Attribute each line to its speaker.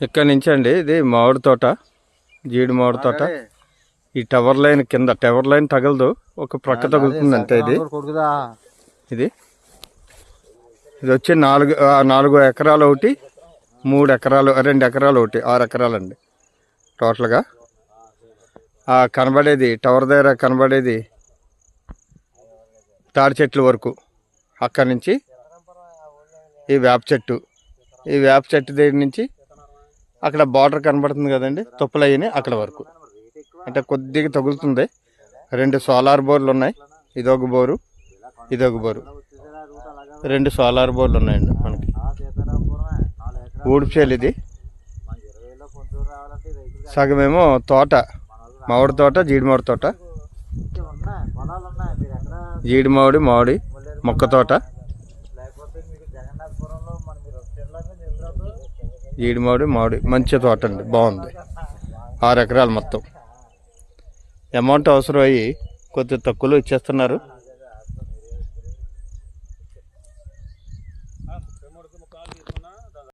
Speaker 1: ఇక్కడ నుంచి అండి ఇది మామిడి తోట, జీడి మామిడి తోట. ఈ టవర్ లైన్ కింద, టవర్ లైన్ తగలదు, ఒక ప్రక్క తగులుతుంది అంతే. ఇది వచ్చి 4 ఎకరాలు ఒకటి, 3 ఎకరాలు, 2 ఎకరాలు ఒకటి, 6 ఎకరాలండి టోటల్గా. కనబడేది టవర్ దగ్గర కనబడేది తాడి చెట్ల వరకు. అక్కడి నుంచి ఈ వేప చెట్టు, ఈ వేప చెట్టు దగ్గర నుంచి అక్కడ బార్డర్ కనబడుతుంది కదండి, తుప్పలయ్యని అక్కడ వరకు. అంటే కొద్దిగా తగులుతుంది. 2 సోలార్ బోర్లు ఉన్నాయి, ఇదొక బోరు, ఇదొక బోరు. 2 సోలార్ బోర్లు ఉన్నాయండి మనకి. ఊడిపేలు ఇది సగమేమో తోట, మామిడి తోట, జీడి మామిడి తోట. జీడి మామిడి మొక్క తోట, జీడి మామిడి మంచి తోట అండి, బాగుంది. 6 ఎకరాలు మొత్తం. అమౌంట్ అవసరం అయ్యి కొద్దిగా తక్కువలో ఇచ్చేస్తున్నారు.